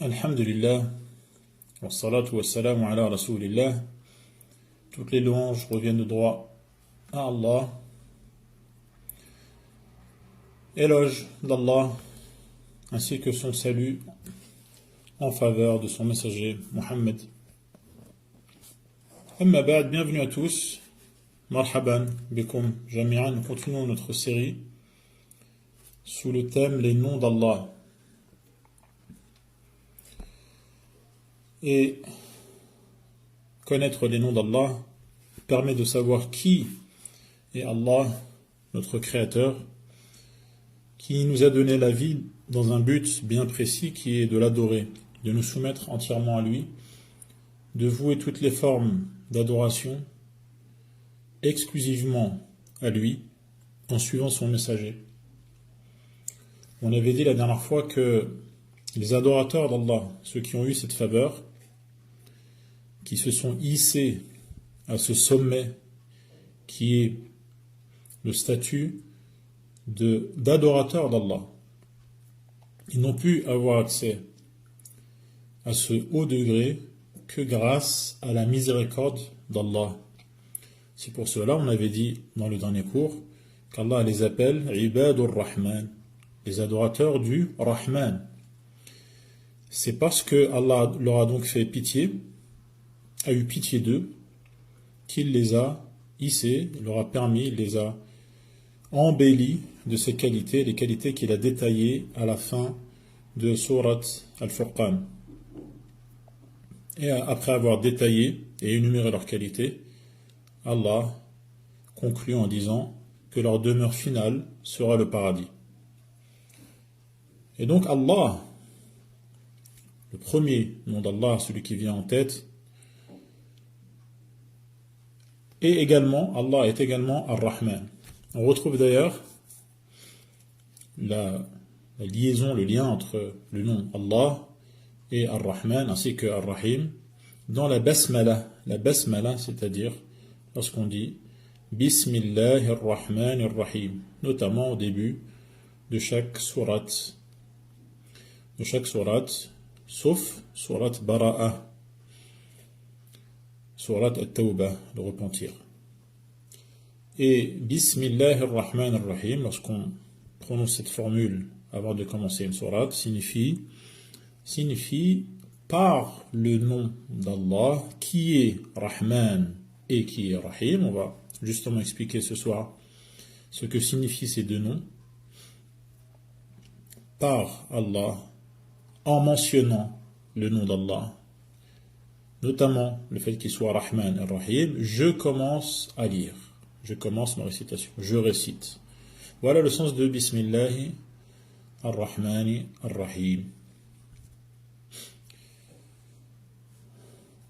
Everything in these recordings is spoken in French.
Alhamdulillah, wa salatu wa salamu ala rasulillah. Toutes les louanges reviennent de droit à Allah. Éloge d'Allah, ainsi que son salut en faveur de son messager Mohammed. Amma ba'd, bienvenue à tous. Marhaban bikum jami'an. Nous continuons notre série sous le thème les noms d'Allah. Et connaître les noms d'Allah permet de savoir qui est Allah, notre Créateur, qui nous a donné la vie dans un but bien précis qui est de l'adorer, de nous soumettre entièrement à lui, de vouer toutes les formes d'adoration exclusivement à lui en suivant son messager. On avait dit la dernière fois que les adorateurs d'Allah, ceux qui ont eu cette faveur, qui se sont hissés à ce sommet qui est le statut d'adorateur d'Allah. Ils n'ont pu avoir accès à ce haut degré que grâce à la miséricorde d'Allah. C'est pour cela, on avait dit dans le dernier cours, qu'Allah les appelle Ibadur Rahman, les adorateurs du Rahman. C'est parce que Allah leur a donc fait pitié, a eu pitié d'eux, qu'il les a hissés, leur a permis, les a embellis de ses qualités, les qualités qu'il a détaillées à la fin de Surat Al-Furqan. Et après avoir détaillé et énuméré leurs qualités, Allah conclut en disant que leur demeure finale sera le paradis. Et donc Allah, le premier nom d'Allah, celui qui vient en tête, Allah est également Ar-Rahman. On retrouve d'ailleurs la liaison, le lien entre le nom Allah et Ar-Rahman ainsi que Ar-Rahim dans la Basmala. La Basmala, c'est-à-dire lorsqu'on dit Bismillahir-Rahmanir-Rahim, notamment au début de chaque sourate. Sauf sourate Bara'a, sourate At-Tawbah, le repentir. Et Bismillahir-Rahmanir-Rahim, lorsqu'on prononce cette formule avant de commencer une sourate, signifie par le nom d'Allah qui est Rahman et qui est Rahim. On va justement expliquer ce soir ce que signifient ces deux noms. Par Allah, en mentionnant le nom d'Allah, notamment le fait qu'il soit Rahman et Rahim, je commence à lire. Je commence ma récitation. Je récite. Voilà le sens de Bismillahi ar-Rahmani ar-Rahim.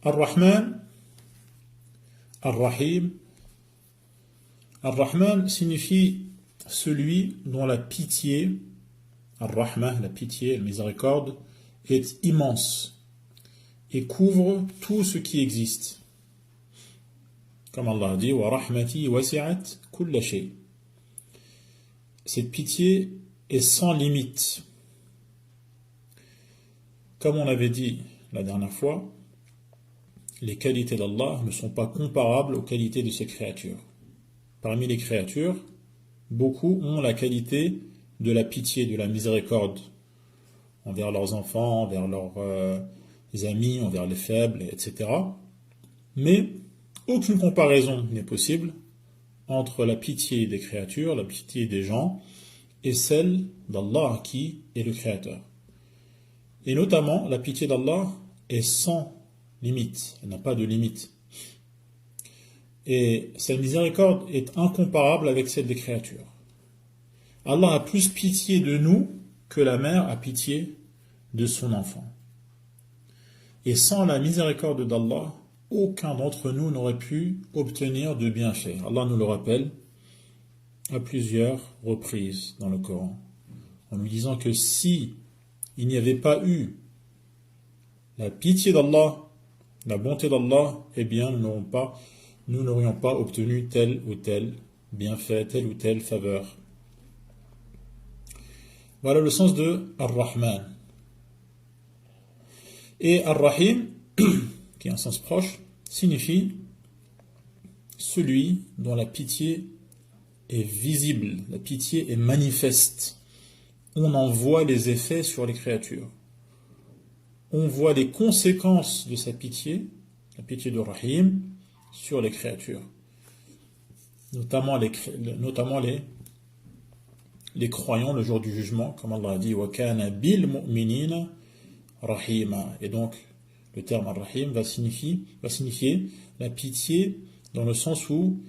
Ar-Rahman, ar-Rahim. Ar-Rahman signifie celui dont la pitié, ar-Rahmah, la pitié, la miséricorde, est immense et couvre tout ce qui existe. Comme Allah dit, wa rahmati wasi'at kulla shay. Cette pitié est sans limite. Comme on avait dit la dernière fois, les qualités d'Allah ne sont pas comparables aux qualités de ses créatures. Parmi les créatures, beaucoup ont la qualité de la pitié, de la miséricorde envers leurs enfants, envers leurs amis, envers les faibles, etc. Mais aucune comparaison n'est possible entre la pitié des créatures, la pitié des gens, et celle d'Allah qui est le Créateur. Et notamment, la pitié d'Allah est sans limite, elle n'a pas de limite. Et sa miséricorde est incomparable avec celle des créatures. Allah a plus pitié de nous que la mère a pitié de son enfant. Et sans la miséricorde d'Allah, aucun d'entre nous n'aurait pu obtenir de bienfaits. Allah nous le rappelle à plusieurs reprises dans le Coran, en nous disant que si il n'y avait pas eu la pitié d'Allah, la bonté d'Allah, eh bien nous n'aurions pas obtenu tel ou tel bienfait, telle ou telle faveur. Voilà le sens de Ar-Rahman. Et Ar-Rahim, qui est un sens proche, signifie celui dont la pitié est visible, la pitié est manifeste. On en voit les effets sur les créatures. On voit les conséquences de sa pitié, la pitié de Rahim, sur les créatures. Notamment les croyants le jour du jugement, comme Allah a dit, وَكَانَ بِالْمُؤْمِنِينَ رَحِيمًا. Et donc, le terme Ar-Rahim va signifier la pitié dans le sens où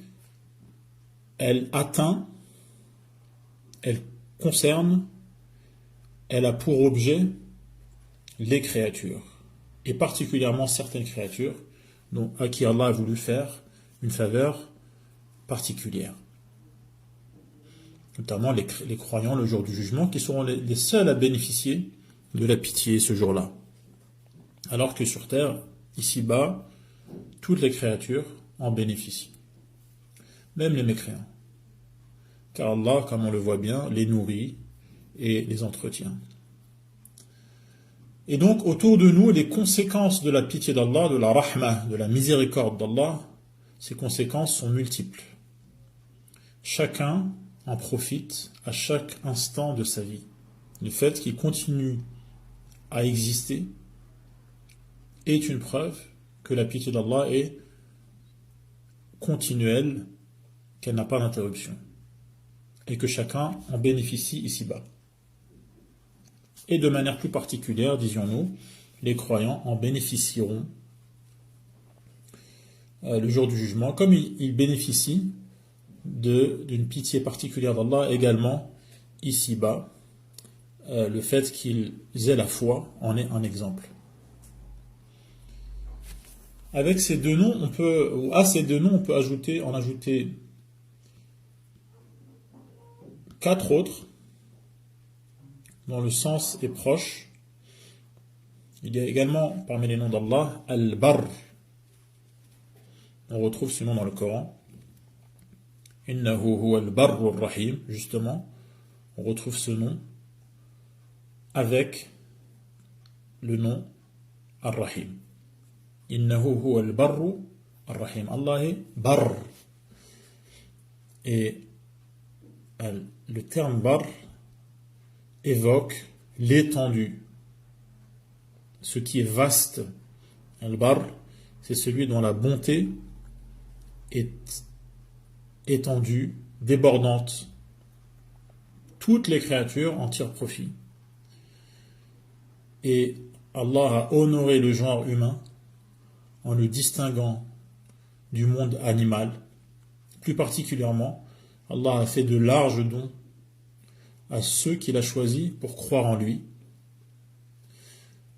elle atteint, elle concerne, elle a pour objet les créatures, et particulièrement certaines créatures à qui Allah a voulu faire une faveur particulière. Notamment les croyants le jour du jugement, qui seront les seuls à bénéficier de la pitié ce jour-là. Alors que sur terre, ici-bas, toutes les créatures en bénéficient. Même les mécréants. Car Allah, comme on le voit bien, les nourrit et les entretient. Et donc, autour de nous, les conséquences de la pitié d'Allah, de la rahma, de la miséricorde d'Allah, ces conséquences sont multiples. Chacun en profite à chaque instant de sa vie. Le fait qu'il continue à exister est une preuve que la pitié d'Allah est continuelle, qu'elle n'a pas d'interruption, et que chacun en bénéficie ici-bas. Et de manière plus particulière, disions-nous, les croyants en bénéficieront le jour du jugement, comme ils bénéficient d'une pitié particulière d'Allah également ici-bas. Le fait qu'ils aient la foi en est un exemple. Avec ces deux noms, à ces deux noms, on peut en ajouter 4 autres, dont le sens est proche. Il y a également parmi les noms d'Allah Al-Barr. On retrouve ce nom dans le Coran. Innahu huwa al-barru ar-rahim. Justement, on retrouve ce nom avec le nom Ar-Rahim. Innahu huwa al-barru ar-rahim. Allah est Barr. Et le terme Barr évoque l'étendue, ce qui est vaste. Al-Barr, c'est celui dont la bonté est étendue, débordante. Toutes les créatures en tirent profit. Et Allah a honoré le genre humain en le distinguant du monde animal. Plus particulièrement, Allah a fait de larges dons à ceux qu'il a choisis pour croire en lui.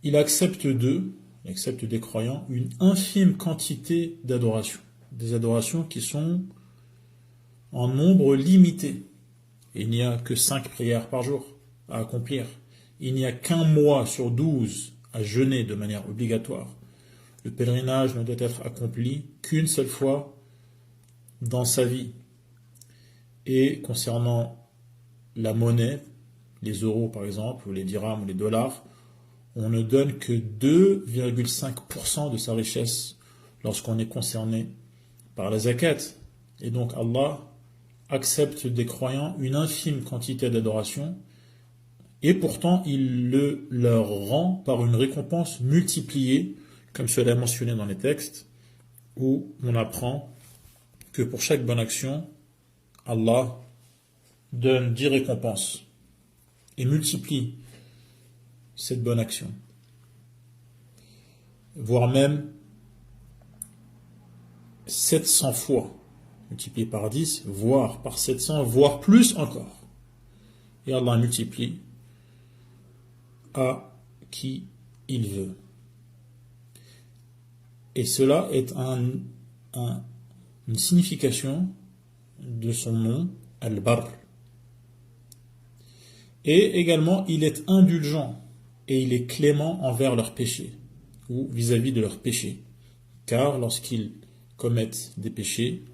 Il accepte d'eux, il accepte des croyants, une infime quantité d'adorations. Des adorations qui sont en nombre limité. Il n'y a que 5 prières par jour à accomplir. Il n'y a qu'un mois sur 12 à jeûner de manière obligatoire. Le pèlerinage ne doit être accompli qu'une seule fois dans sa vie. Et concernant la monnaie, les euros par exemple, ou les dirhams ou les dollars, on ne donne que 2,5% de sa richesse lorsqu'on est concerné par la zakat. Et donc Allah accepte des croyants une infime quantité d'adoration, et pourtant il le leur rend par une récompense multipliée, comme cela est mentionné dans les textes, où on apprend que pour chaque bonne action, Allah donne 10 récompenses et multiplie cette bonne action, voire même 700 fois, multiplié par 10, voire par 700, voire plus encore. Et Allah multiplie à qui il veut. Et cela est une signification de son nom, Al-Barr. Et également, il est indulgent et il est clément envers leurs péchés, ou vis-à-vis de leurs péchés. Car lorsqu'ils commettent des péchés,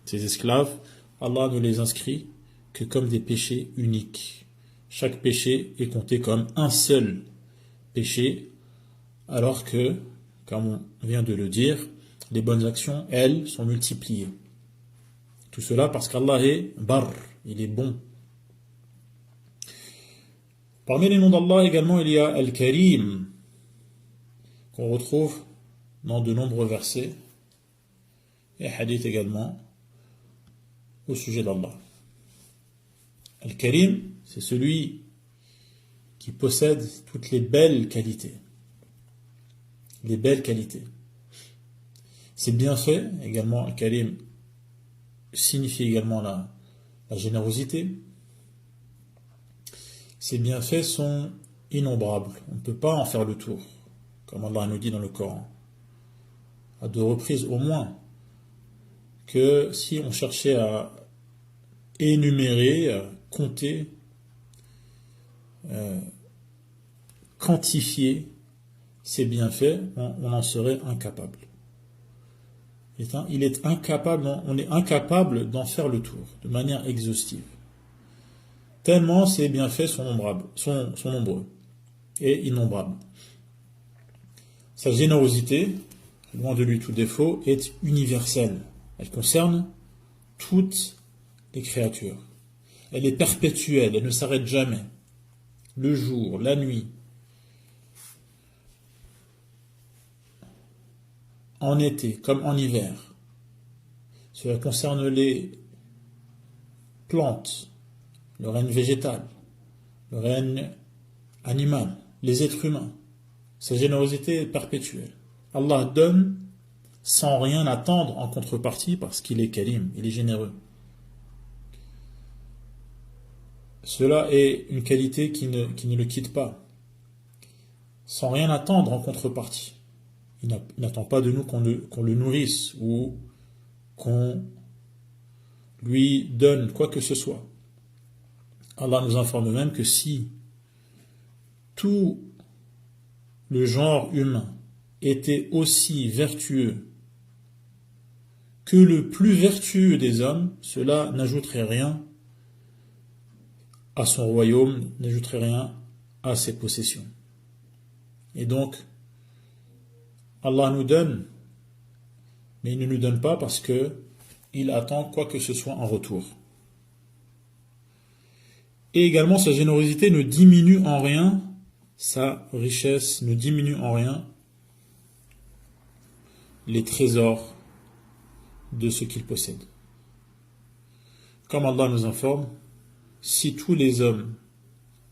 ces esclaves, Allah ne les inscrit que comme des péchés uniques. Chaque péché est compté comme un seul péché alors que, comme on vient de le dire, les bonnes actions, elles, sont multipliées. Tout cela parce qu'Allah est Barr, il est bon. Parmi les noms d'Allah également, il y a Al-Karim, qu'on retrouve dans de nombreux versets, et hadith également, au sujet d'Allah. Al-Karim, c'est celui qui possède toutes les belles qualités. Les belles qualités. Ses bienfaits, également, Al-Karim signifie également la générosité. Ses bienfaits sont innombrables. On ne peut pas en faire le tour, comme Allah nous dit dans le Coran, à 2 reprises au moins, que si on cherchait à énumérer, à compter, quantifier ses bienfaits, on en serait incapable. Il est incapable, on est incapable d'en faire le tour de manière exhaustive. Tellement ses bienfaits sont nombreux et innombrables. Sa générosité, loin de lui tout défaut, est universelle. Elle concerne toutes les créatures. Elle est perpétuelle, elle ne s'arrête jamais. Le jour, la nuit. En été comme en hiver. Cela concerne les plantes, le règne végétal, le règne animal, les êtres humains. Sa générosité est perpétuelle. Allah donne sans rien attendre en contrepartie parce qu'il est Karim, il est généreux. Cela est une qualité qui ne le quitte pas. Sans rien attendre en contrepartie. Il n'attend pas de nous qu'on le nourrisse ou qu'on lui donne quoi que ce soit. Allah nous informe même que si tout le genre humain était aussi vertueux que le plus vertueux des hommes, cela n'ajouterait rien à son royaume, n'ajouterait rien à ses possessions. Et donc, Allah nous donne, mais il ne nous donne pas parce qu'il attend quoi que ce soit en retour. Et également, sa générosité ne diminue en rien, sa richesse ne diminue en rien les trésors de ce qu'il possède. Comme Allah nous informe, si tous les hommes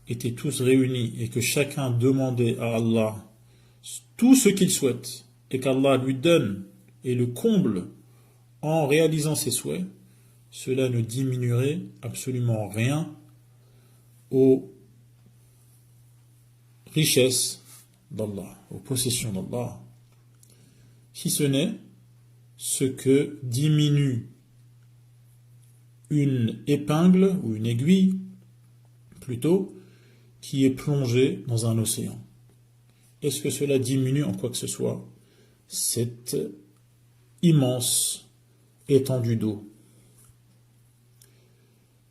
étaient tous réunis et que chacun demandait à Allah tout ce qu'il souhaite et qu'Allah lui donne et le comble en réalisant ses souhaits, cela ne diminuerait absolument rien aux richesses d'Allah, aux possessions d'Allah, si ce n'est ce que diminue une épingle ou une aiguille, plutôt, qui est plongée dans un océan. Est-ce que cela diminue en quoi que ce soit cette immense étendue d'eau?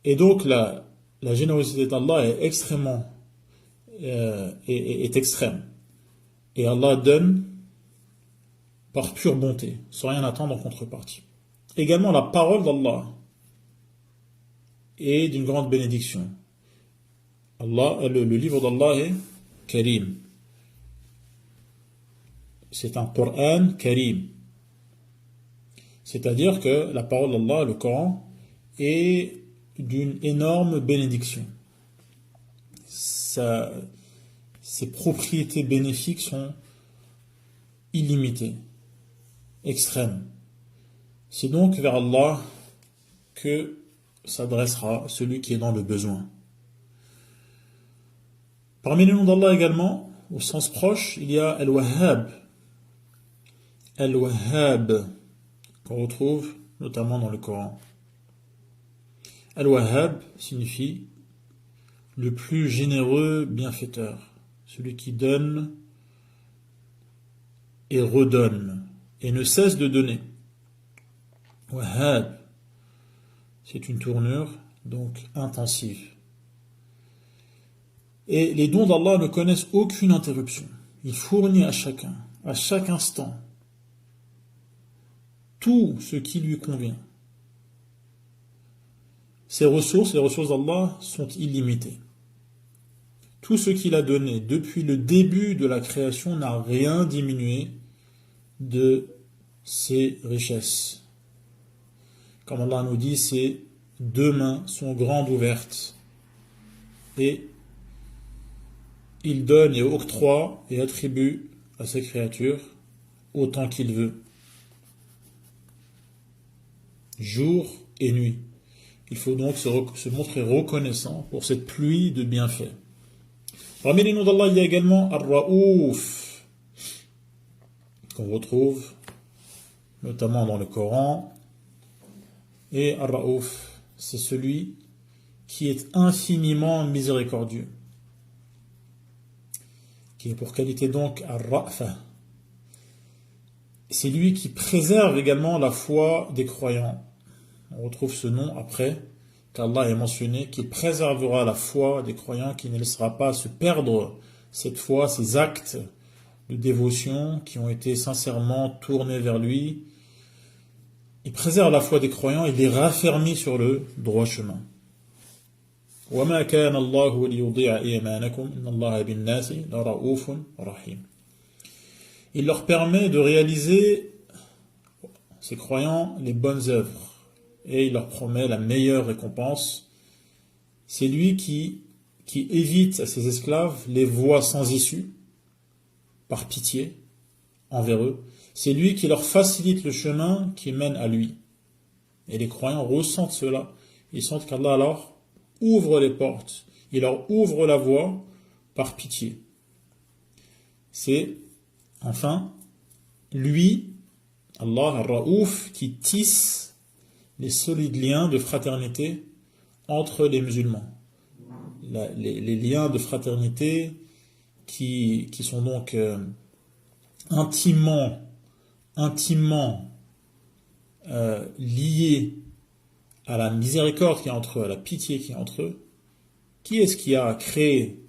Et donc la générosité d'Allah est extrêmement est extrême. Et Allah donne par pure bonté, sans rien attendre en contrepartie. Également, la parole d'Allah est d'une grande bénédiction. Le livre d'Allah est Karim. C'est un Coran Karim. C'est-à-dire que la parole d'Allah, le Coran, est d'une énorme bénédiction. Ses propriétés bénéfiques sont illimitées, extrêmes. C'est donc vers Allah que s'adressera celui qui est dans le besoin. Parmi les noms d'Allah également, au sens proche, il y a Al-Wahhab. Al-Wahhab, qu'on retrouve notamment dans le Coran. Al-Wahhab signifie le plus généreux bienfaiteur, celui qui donne et redonne, et ne cesse de donner. Wahhab, c'est une tournure donc intensive. Et les dons d'Allah ne connaissent aucune interruption. Il fournit à chacun, à chaque instant, tout ce qui lui convient. Ses ressources, les ressources d'Allah, sont illimitées. Tout ce qu'il a donné depuis le début de la création n'a rien diminué de ses richesses. Comme Allah nous dit, ses deux mains sont grandes ouvertes et il donne et octroie et attribue à ses créatures autant qu'il veut, jour et nuit. Il faut donc se montrer reconnaissant pour cette pluie de bienfaits. Parmi les noms d'Allah, il y a également Ar-Ra'ouf, qu'on retrouve notamment dans le Coran. Et Ar-Ra'ouf, c'est celui qui est infiniment miséricordieux, qui est pour qualité donc Ar-Ra'fa. C'est lui qui préserve également la foi des croyants. On retrouve ce nom après qu'Allah est mentionné, qui préservera la foi des croyants, qui ne laissera pas se perdre cette foi, ces actes de dévotion qui ont été sincèrement tournés vers lui. Il préserve la foi des croyants et les raffermit sur le droit chemin. وَمَا كَانَ اللَّهُ لِيُضِيعَ إِيمَانَكُمْ إِنَّ اللَّهَ بِالنَّاسِ لَرَءُوفٌ رَحِيمٌ. Il leur permet de réaliser, ces croyants, les bonnes œuvres. Et il leur promet la meilleure récompense. C'est lui qui évite à ses esclaves les voies sans issue, par pitié envers eux. C'est lui qui leur facilite le chemin qui mène à lui. Et les croyants ressentent cela. Ils sentent qu'Allah alors ouvre les portes. Il leur ouvre la voie par pitié. C'est, enfin, lui, Allah, Ar-Ra'ouf, qui tisse les solides liens de fraternité entre les musulmans. Les liens de fraternité qui sont donc intimement liés à la miséricorde qui est entre eux, à la pitié qui est entre eux. Qui est-ce qui a créé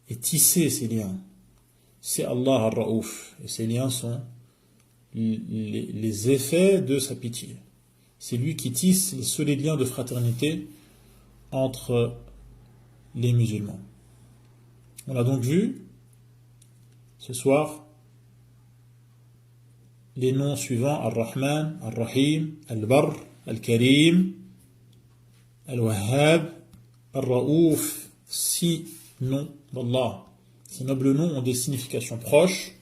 et tissé ces liens? C'est Allah Ar-Ra'ouf. Et ces liens sont les effets de sa pitié. C'est lui qui tisse les solides liens de fraternité entre les musulmans. On a donc vu ce soir les noms suivants: Ar-Rahman, Ar-Rahim, Al-Barr, Al-Karim, Al-Wahhab, Ar-Ra'ouf. 6 noms d'Allah. Ces nobles noms ont des significations proches.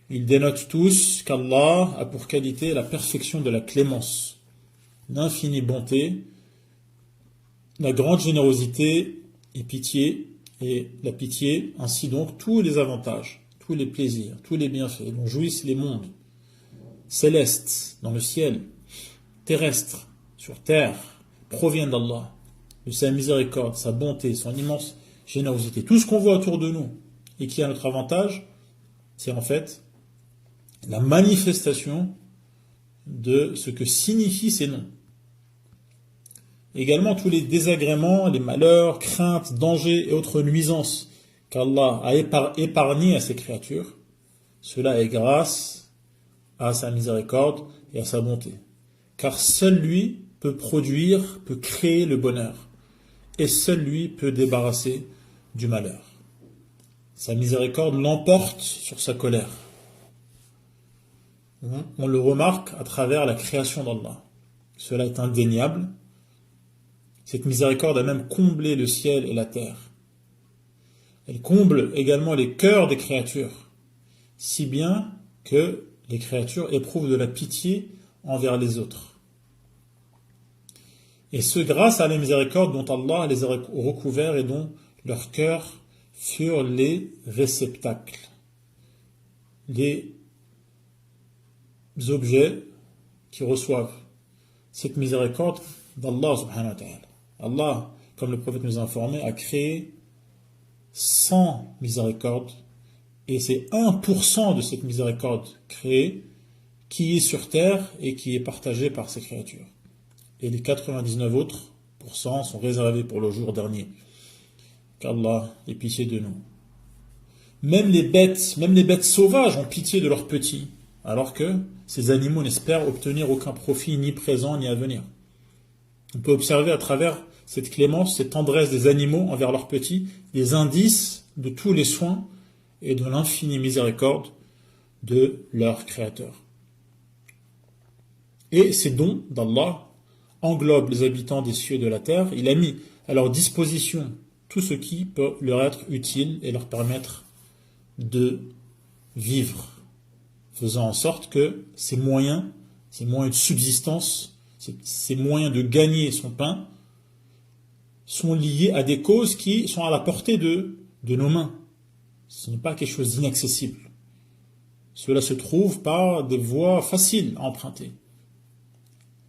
Ils dénotent tous qu'Allah a pour qualité la perfection de la clémence, l'infinie bonté, la grande générosité et pitié, et la pitié, ainsi donc tous les avantages, tous les plaisirs, tous les bienfaits dont jouissent les mondes célestes dans le ciel, terrestres sur terre, proviennent d'Allah, de sa miséricorde, sa bonté, son immense générosité. Tout ce qu'on voit autour de nous et qui a notre avantage, c'est en fait la manifestation de ce que signifient ces noms. Également tous les désagréments, les malheurs, craintes, dangers et autres nuisances qu'Allah a épargnés à ses créatures, cela est grâce à sa miséricorde et à sa bonté. Car seul lui peut produire, peut créer le bonheur, et seul lui peut débarrasser du malheur. Sa miséricorde l'emporte sur sa colère. On le remarque à travers la création d'Allah. Cela est indéniable. Cette miséricorde a même comblé le ciel et la terre. Elle comble également les cœurs des créatures, si bien que les créatures éprouvent de la pitié envers les autres. Et ce grâce à la miséricorde dont Allah les a recouverts et dont leurs cœurs furent les réceptacles, les objets qui reçoivent cette miséricorde d'Allah subhanahu wa ta'ala. Allah, comme le prophète nous a informé, a créé 100 miséricordes, et c'est 1% de cette miséricorde créée qui est sur terre et qui est partagée par ses créatures. Et les 99 autres pourcents sont réservés pour le jour dernier. Qu'Allah ait pitié de nous. Même les bêtes sauvages ont pitié de leurs petits, alors que ces animaux n'espèrent obtenir aucun profit, ni présent, ni à venir. On peut observer à travers cette clémence, cette tendresse des animaux envers leurs petits, des indices de tous les soins et de l'infinie miséricorde de leur Créateur. Et ces dons d'Allah englobent les habitants des cieux et de la terre. Il a mis à leur disposition tout ce qui peut leur être utile et leur permettre de vivre, faisant en sorte que ces moyens de subsistance, ces moyens de gagner son pain, sont liés à des causes qui sont à la portée de nos mains. Ce n'est pas quelque chose d'inaccessible. Cela se trouve par des voies faciles à emprunter.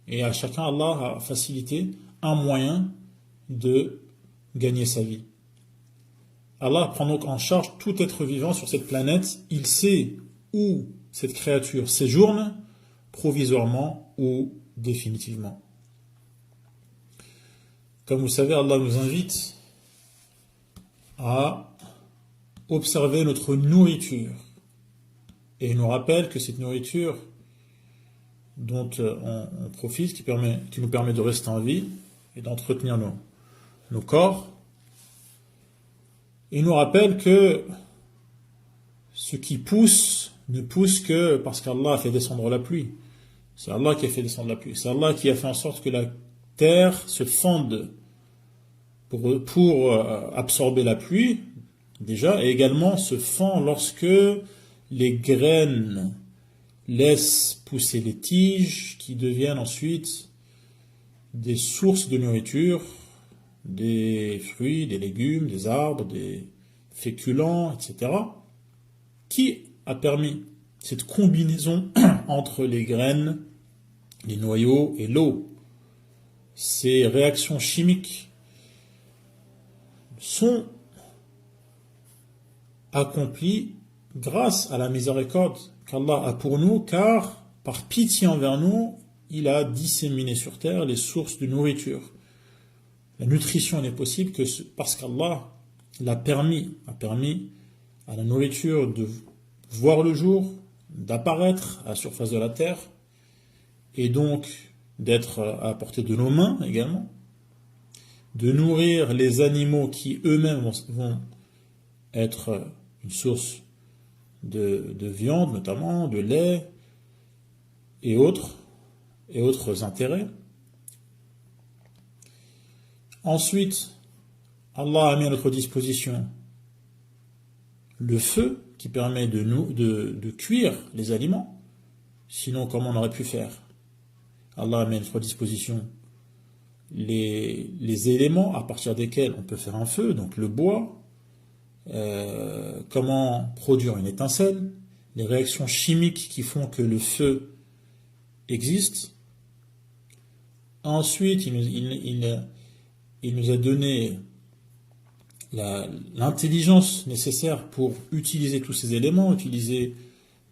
Et à chacun, Allah a facilité un moyen de gagner sa vie. Allah prend donc en charge tout être vivant sur cette planète. Il sait où cette créature séjourne, provisoirement ou définitivement. Comme vous savez, Allah nous invite à observer notre nourriture. Et il nous rappelle que cette nourriture dont on profite, qui nous permet de rester en vie et d'entretenir nos corps, il nous rappelle que ce qui pousse ne pousse que parce qu'Allah a fait descendre la pluie. C'est Allah qui a fait descendre la pluie. C'est Allah qui a fait en sorte que la terre se fonde pour absorber la pluie, déjà, et également se fend lorsque les graines laissent pousser les tiges qui deviennent ensuite des sources de nourriture, des fruits, des légumes, des arbres, des féculents, etc. Qui a permis cette combinaison entre les graines, les noyaux et l'eau? Ces réactions chimiques sont accomplies grâce à la miséricorde qu'Allah a pour nous, car par pitié envers nous, il a disséminé sur terre les sources de nourriture. La nutrition n'est possible que parce qu'Allah a permis à la nourriture de voir le jour, d'apparaître à la surface de la terre, et donc d'être à portée de nos mains également, de nourrir les animaux qui eux-mêmes vont être une source de viande notamment, de lait et autres intérêts. Ensuite, Allah a mis à notre disposition le feu qui permet de cuire les aliments. Sinon, comment on aurait pu faire? Allah a mis à notre disposition les éléments à partir desquels on peut faire un feu, donc le bois, comment produire une étincelle, les réactions chimiques qui font que le feu existe. Ensuite, il nous a donné l'intelligence nécessaire pour utiliser tous ces éléments, utiliser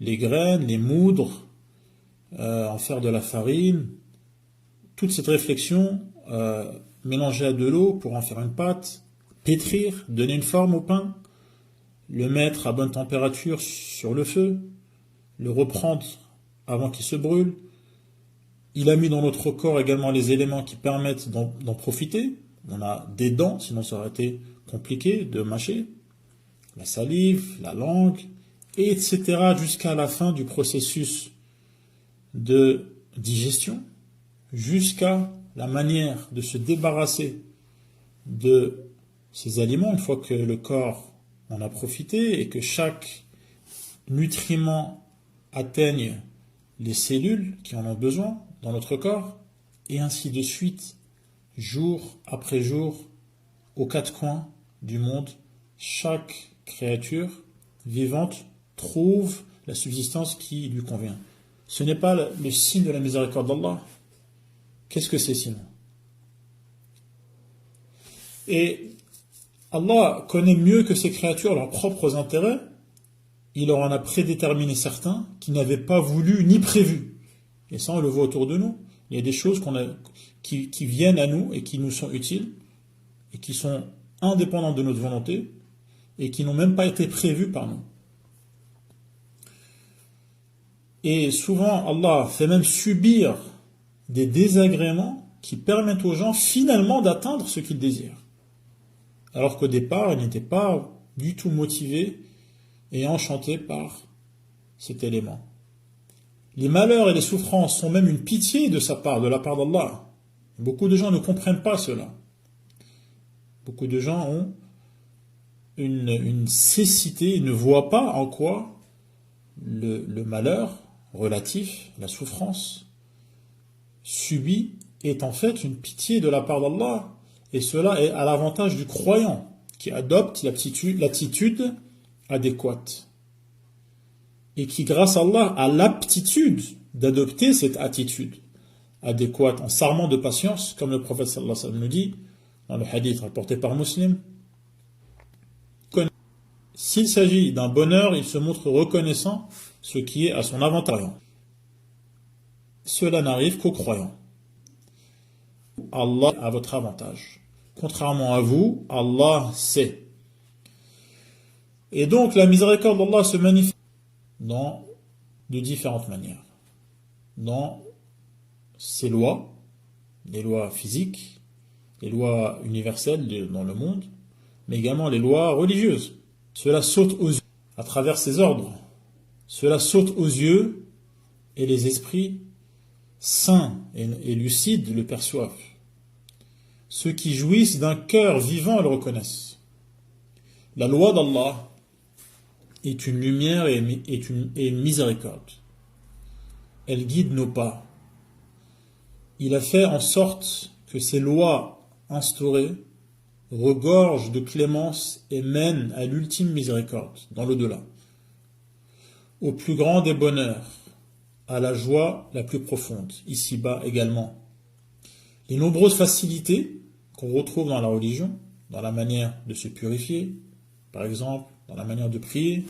les graines, les moudre, en faire de la farine. Toute cette réflexion, mélanger à de l'eau pour en faire une pâte, pétrir, donner une forme au pain, le mettre à bonne température sur le feu, le reprendre avant qu'il se brûle. Il a mis dans notre corps également les éléments qui permettent d'en profiter. On a des dents, sinon ça aurait été compliqué de mâcher, la salive, la langue, etc. jusqu'à la fin du processus de digestion, jusqu'à la manière de se débarrasser de ces aliments une fois que le corps en a profité et que chaque nutriment atteigne les cellules qui en ont besoin dans notre corps, et ainsi de suite, jour après jour, aux quatre coins du monde, chaque créature vivante trouve la subsistance qui lui convient. Ce n'est pas le signe de la miséricorde d'Allah. Qu'est-ce que c'est sinon? Et Allah connaît mieux que ses créatures leurs propres intérêts. Il leur en a prédéterminé certains qui n'avaient pas voulu ni prévu. Et ça, on le voit autour de nous. Il y a des choses qui viennent à nous et qui nous sont utiles et qui sont indépendantes de notre volonté. et qui n'ont même pas été prévus par nous. Et souvent, Allah fait même subir des désagréments qui permettent aux gens finalement d'atteindre ce qu'ils désirent. Alors qu'au départ, ils n'étaient pas du tout motivés et enchantés par cet élément. Les malheurs et les souffrances sont même une pitié de sa part, de la part d'Allah. Beaucoup de gens ne comprennent pas cela. Beaucoup de gens ont une cécité, ils ne voient pas en quoi le malheur relatif, la souffrance subie est en fait une pitié de la part d'Allah. Et cela est à l'avantage du croyant qui adopte l'attitude adéquate. Et qui, grâce à Allah, a l'aptitude d'adopter cette attitude adéquate en s'armant de patience, comme le prophète sallallahu alayhi wa sallam nous dit dans le hadith rapporté par Muslim. S'il s'agit d'un bonheur, il se montre reconnaissant ce qui est à son avantage. Cela n'arrive qu'aux croyants. Allah a votre avantage. Contrairement à vous, Allah sait. Et donc la miséricorde d'Allah se manifeste de différentes manières. Dans ses lois, les lois physiques, les lois universelles dans le monde, mais également les lois religieuses. Cela saute aux yeux à travers ses ordres. Cela saute aux yeux et les esprits sains et lucides le perçoivent. Ceux qui jouissent d'un cœur vivant le reconnaissent. La loi d'Allah est une lumière et une miséricorde. Elle guide nos pas. Il a fait en sorte que ces lois instaurées regorgent de clémence et mènent à l'ultime miséricorde, dans l'au-delà, au plus grand des bonheurs, à la joie la plus profonde, ici-bas également. Les nombreuses facilités qu'on retrouve dans la religion, dans la manière de se purifier, par exemple, dans la manière de prier,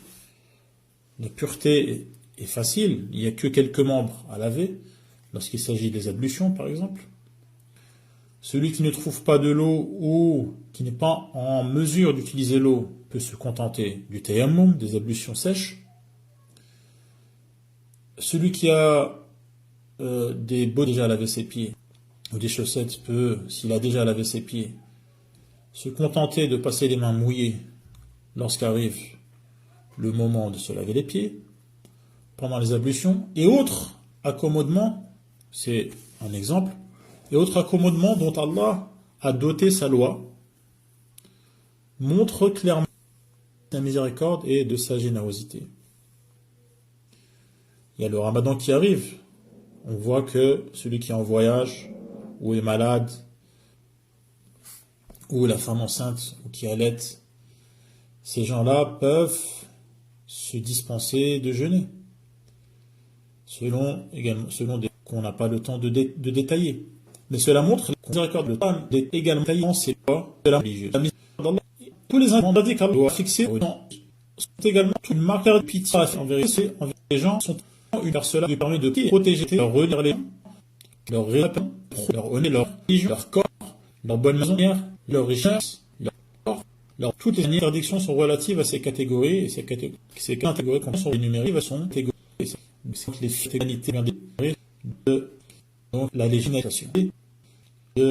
la pureté est facile, il n'y a que quelques membres à laver, lorsqu'il s'agit des ablutions par exemple. Celui qui ne trouve pas de l'eau ou qui n'est pas en mesure d'utiliser l'eau peut se contenter du tayammum, des ablutions sèches. Celui qui a des bottes déjà à laver ses pieds, ou des chaussettes peut, s'il a déjà lavé ses pieds, se contenter de passer les mains mouillées lorsqu'arrive le moment de se laver les pieds, pendant les ablutions, et autres accommodements, c'est un exemple, et autres accommodements dont Allah a doté sa loi, montrent clairement sa miséricorde et de sa générosité. Il y a le ramadan qui arrive, on voit que celui qui est en voyage, ou est malade, ou la femme enceinte, ou qui allait, ces gens-là peuvent se dispenser de jeûner, selon des qu'on n'a pas le temps de détailler. Mais cela montre la miséricorde de Allah est également détaillée dans ses lois de la religion. La miséricorde d'Allah, tous les indicateurs qu'Allah doit fixer sont également une marque de pitié envers les gens sont une car cela lui permet de protéger leur relire les leur réappel, leur honneur, leur religion, leur corps, leur bonne manière, leur richesse, leur corps, toutes les interdictions sont relatives à ces catégories, et ces catégories qu'on sont énumérées sont catégories, c'est les finalités de donc, la législation.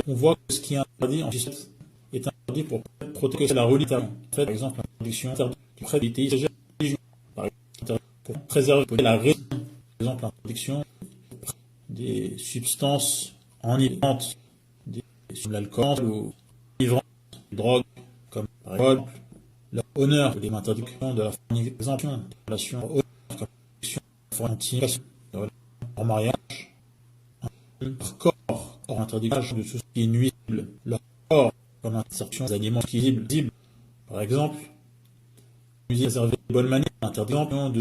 On voit que ce qui est interdit en justice est interdit pour protéger la religion. Par exemple, l'interdiction interdite près des religion, par exemple, pour préserver la raison, par exemple, l'interdiction des substances enivrante, comme l'alcool ou l'ivraie, des drogues, comme par exemple l'honneur, les interdictions de la fornication, des relations honneur, comme l'interdiction en mariage, leur corps, hors interdiction de tout ce qui est nuisible, leur corps, comme l'interdiction des aliments visibles, par exemple, préserver de bonne manière, interdiction de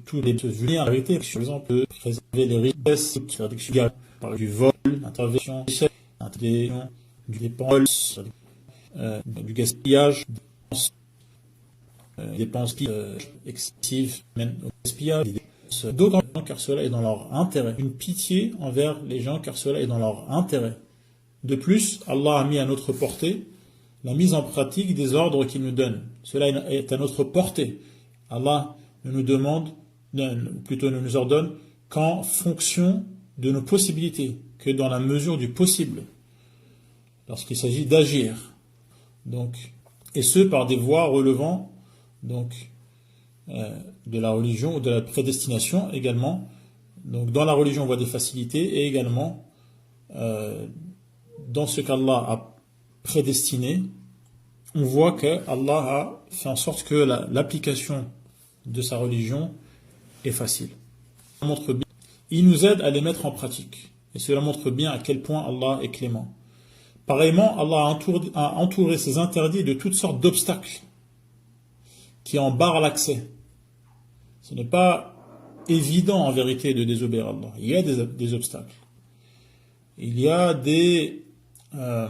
tous les vulnérabilités, par exemple, de préserver les richesses, interdiction du vol, intervention du dépense, du gaspillage, dépenses excessives, même au gaspillage, d'autant car cela est dans leur intérêt. Une pitié envers les gens car cela est dans leur intérêt. De plus, Allah a mis à notre portée la mise en pratique des ordres qu'il nous donne. Cela est à notre portée. Allah ne nous demande, ou plutôt ne nous ordonne qu'en fonction de nos possibilités, que dans la mesure du possible, lorsqu'il s'agit d'agir. Donc, et ce par des voies relevant donc de la religion ou de la prédestination également. Donc dans la religion on voit des facilités et également dans ce qu'Allah a prédestiné, on voit que Allah a fait en sorte que l'application de sa religion est facile. Il nous aide à les mettre en pratique. Et cela montre bien à quel point Allah est clément. Pareillement, Allah a entouré ses interdits de toutes sortes d'obstacles qui en barrent l'accès. Ce n'est pas évident en vérité de désobéir à Allah. Il y a des obstacles. Il y a des... le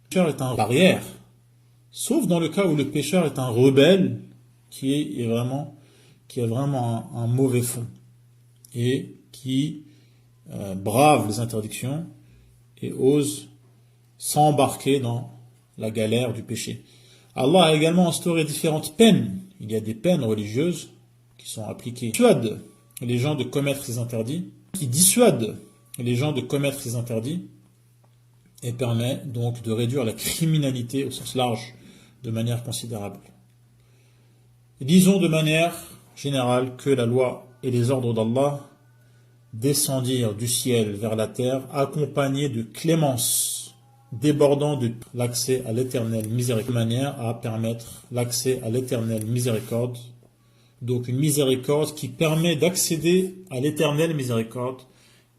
pécheur est une barrière. Sauf dans le cas où le pécheur est un rebelle qui a vraiment un mauvais fond et qui brave les interdictions et ose s'embarquer dans la galère du péché. Allah a également instauré différentes peines. Il y a des peines religieuses qui sont appliquées, qui dissuadent les gens de commettre ces interdits, et permet donc de réduire la criminalité au sens large de manière considérable. Et disons de manière générale que la loi et les ordres d'Allah descendirent du ciel vers la terre accompagnés de clémence, débordant de l'accès à l'éternelle miséricorde, de manière à permettre l'accès à l'éternelle miséricorde, donc une miséricorde qui permet d'accéder à l'éternelle miséricorde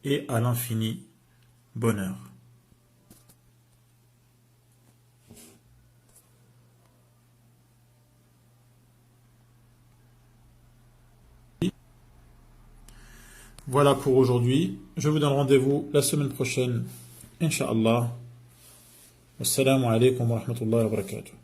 et à l'infini bonheur. Voilà pour aujourd'hui. Je vous donne rendez-vous la semaine prochaine, Inch'Allah. Wassalamu alaikum wa rahmatullahi wa barakatuh.